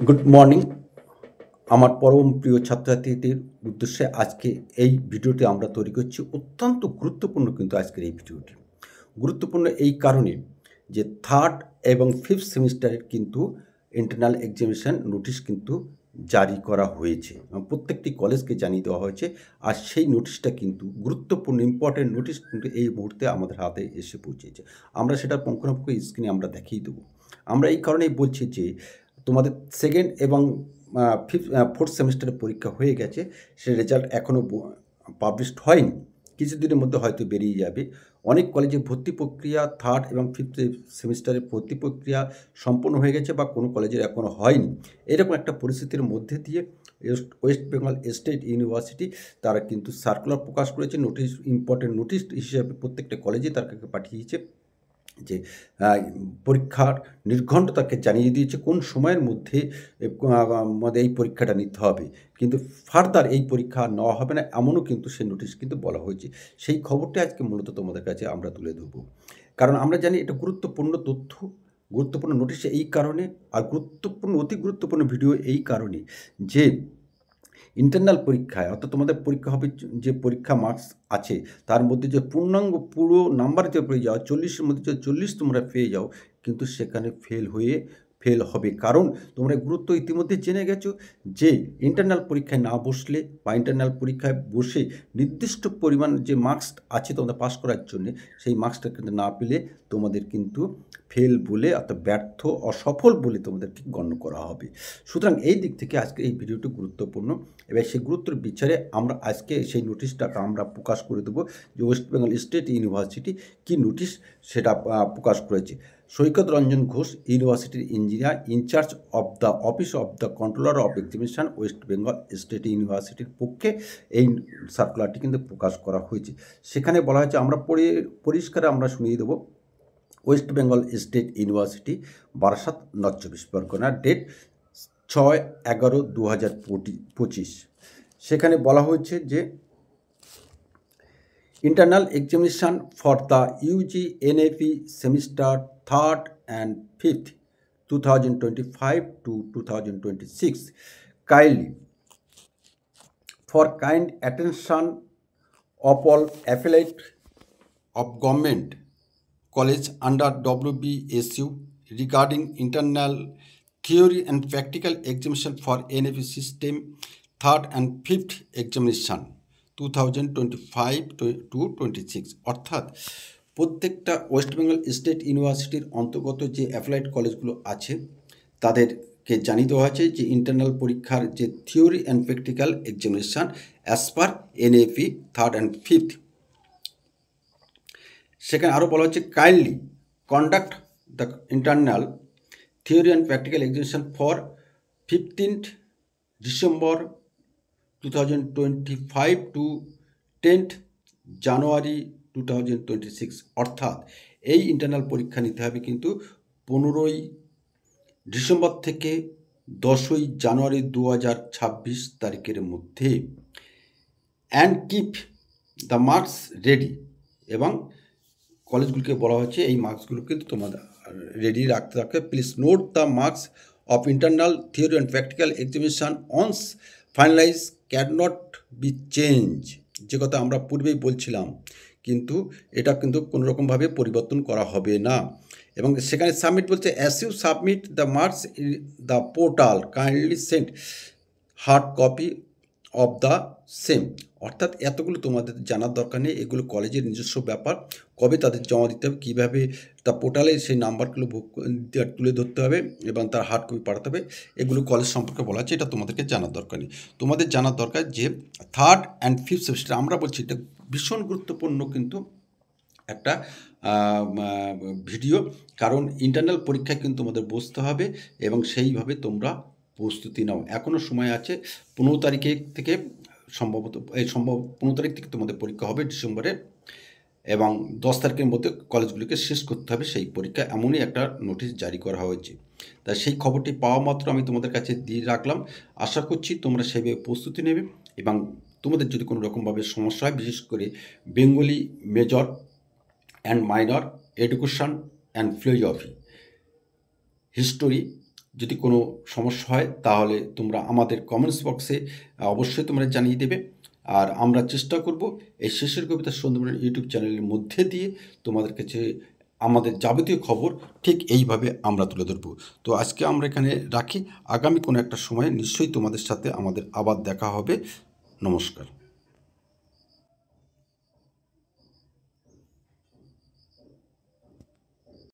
Good morning আমার পরম প্রিয় ছাত্রছাত্রীদের উদ্দেশ্যে আজকে এই ভিডিওটি আমরা তৈরি করছি। অত্যন্ত গুরুত্বপূর্ণ কিন্তু আজকের এই ভিডিওটি। গুরুত্বপূর্ণ এই কারণে যে থার্ড এবং ফিফথ সেমিস্টারের কিন্তু ইন্টারনাল এক্সামিনেশন নোটিশ কিন্তু জারি করা হয়েছে এবং প্রত্যেকটি কলেজকে জানিয়ে দেওয়া হয়েছে। আর সেই নোটিশটা কিন্তু গুরুত্বপূর্ণ ইম্পর্টেন্ট নোটিশ কিন্তু এই মুহূর্তে আমাদের হাতে এসে পৌঁছেছে। আমরা সেটা পুঙ্খানুপুঙ্খ স্ক্রিনে আমরা দেখিয়ে দেবো। আমরা এই কারণেই বলছি যে তোমাদের সেকেন্ড এবং ফোর্থ সেমিস্টারের পরীক্ষা হয়ে গেছে, সে রেজাল্ট এখনও পাবলিশড হয়নি। কিছুদিনের মধ্যে হয়তো বেরিয়ে যাবে। অনেক কলেজে ভর্তি প্রক্রিয়া থার্ড এবং ফিফথ সেমিস্টারের ভর্তি প্রক্রিয়া সম্পন্ন হয়ে গেছে বা কোনো কলেজের এখনও হয়নি। এরকম একটা পরিস্থিতির মধ্যে দিয়ে ওয়েস্ট বেঙ্গল স্টেট ইউনিভার্সিটি তারা কিন্তু সার্কুলার প্রকাশ করেছে, নোটিশ ইম্পর্টেন্ট নোটিশ হিসেবে প্রত্যেকটা কলেজে তার কাছে পাঠিয়েছে যে পরীক্ষার নির্ঘণ্ট তাকে জানিয়ে দিয়েছে কোন সময়ের মধ্যে এই পরীক্ষাটা নিতে হবে, কিন্তু ফার্দার এই পরীক্ষা নেওয়া হবে না এমনও কিন্তু সেই নোটিশ কিন্তু বলা হয়েছে। সেই খবরটা আজকে মূলত তোমাদের কাছে আমরা তুলে ধরবো, কারণ আমরা জানি এটা গুরুত্বপূর্ণ তথ্য, গুরুত্বপূর্ণ নোটিশ এই কারণে, আর গুরুত্বপূর্ণ অতি গুরুত্বপূর্ণ ভিডিও এই কারণে যে ইন্টারনাল পরীক্ষায় অর্থাৎ তোমাদের পরীক্ষা হবে, যে পরীক্ষা মার্কস আছে তার মধ্যে যে পূর্ণাঙ্গ পুরো নাম্বার যে পেয়ে যাও 40-এর মধ্যে যদি 40 তোমরা পেয়ে যাও, কিন্তু সেখানে ফেল হবে। কারণ তোমরা গুরুত্ব ইতিমধ্যে জেনে গেছো যে ইন্টারনাল পরীক্ষায় না বসলে বা ইন্টারনাল পরীক্ষায় বসে নির্দিষ্ট পরিমাণ যে মার্কস আছে তোমাদের পাস করার জন্যে, সেই মার্কসটা কিন্তু না পেলে তোমাদের কিন্তু ফেল বলে অর্থাৎ ব্যর্থ অসফল বলে তোমাদেরকে গণ্য করা হবে। সুতরাং এই দিক থেকে আজকে এই ভিডিওটি গুরুত্বপূর্ণ। এবার সেই গুরুত্বের বিচারে আমরা আজকে সেই নোটিশটাকে আমরা প্রকাশ করে দেবো যে ওয়েস্ট বেঙ্গল স্টেট ইউনিভার্সিটি কি নোটিশ সেটা প্রকাশ করেছে। সৈকত রঞ্জন ঘোষ, ইউনিভার্সিটির engineer, in-charge of the office of the controller of examination, West Bengal State ইউনিভার্সিটির পক্ষে এই সার্কুলারটি কিন্তু প্রকাশ করা হয়েছে। সেখানে বলা হয়েছে, আমরা পরিষ্কার আমরা শুনিয়ে দেবো। West Bengal State University, Barasat, north চব্বিশ পরগনা, ডেট 6/11/2025। সেখানে বলা হয়েছে যে internal examination for the UG NEP semester third and fifth 2025 to 2026 kindly for kind attention of all affiliate of government college under WBSU regarding internal theory and practical examination for NAP system third and fifth examination 2025 to 26। অর্থাৎ প্রত্যেকটা West Bengal State ইউনিভার্সিটির অন্তর্গত যে applied কলেজগুলো আছে তাদেরকে জানিয়ে দেওয়া হয়েছে যে ইন্টারনাল পরীক্ষার যে theory and practical examination as per NAP third and fifth, সেখানে আরও বলা হচ্ছে kindly conduct the internal theory and practical examination for 15th December 2025 to 10th January 2026। অর্থাৎ এই ইন্টারনাল পরীক্ষা নিতে হবে কিন্তু 15ই ডিসেম্বর থেকে 10ই জানুয়ারি 2026 তারিখের মধ্যে। And keep the marks ready, এবং কলেজগুলোকে বলা হচ্ছে এই মার্কসগুলো কিন্তু তোমাদের রেডি রাখতে থাকে। Please note the marks of internal theory and practical examination once finalise can not be change, যে কথা আমরা পূর্বেই বলছিলাম, কিন্তু এটা কিন্তু কোনোরকমভাবে পরিবর্তন করা হবে না। এবং সেখানে সাবমিট বলছে, as you submit the marks in the portal kindly send hard copy of the same. অর্থাৎ এতগুলো তোমাদের জানার দরকার নেই, এগুলো কলেজের নিজস্ব ব্যাপার, কবে তাদের জমা দিতে হবে, কীভাবে তা পোর্টালে সেই নাম্বারগুলো তুলে ধরতে হবে এবং তার হার্ড কপি পাঠাতে হবে, এগুলো কলেজ সম্পর্কে বলা হচ্ছে, এটা তোমাদেরকে জানার দরকার নেই। তোমাদের জানার দরকার যে থার্ড অ্যান্ড ফিফথ সেমিস্টার, আমরা বলছি এটা ভীষণ গুরুত্বপূর্ণ কিন্তু একটা ভিডিও, কারণ ইন্টারনাল পরীক্ষায় কিন্তু তোমাদের বসতে হবে এবং সেইভাবে তোমরা প্রস্তুতি নাও। এখনও সময় আছে, 15 তারিখে থেকে সম্ভবত 15 তারিখ থেকে তোমাদের পরীক্ষা হবে ডিসেম্বরের, এবং 10 তারিখের মধ্যে কলেজগুলিকে শেষ করতে হবে সেই পরীক্ষা, এমনই একটা নোটিশ জারি করা হয়েছে। তাই সেই খবরটি পাওয়া মাত্র আমি তোমাদের কাছে দিয়ে রাখলাম। আশা করছি তোমরা সেইভাবে প্রস্তুতি নেবে, এবং তোমাদের যদি কোনো রকমভাবে সমস্যা হয়, বিশেষ করে Bengali major and minor, education and philosophy, history, যদি কোনো সমস্যা হয় তাহলে তোমরা আমাদের কমেন্টস বক্সে অবশ্যই তোমরা জানিয়ে দেবে। আর আমরা চেষ্টা করব এই শেষের কবিতা সুন্দরবনের ইউটিউব চ্যানেলের মধ্যে দিয়ে তোমাদের কাছে আমাদের যাবতীয় খবর ঠিক এইভাবে আমরা তুলে ধরব। তো আজকে আমরা এখানে রাখি, আগামী কোনো একটা সময়ে নিশ্চয়ই তোমাদের সাথে আমাদের আবার দেখা হবে। নমস্কার।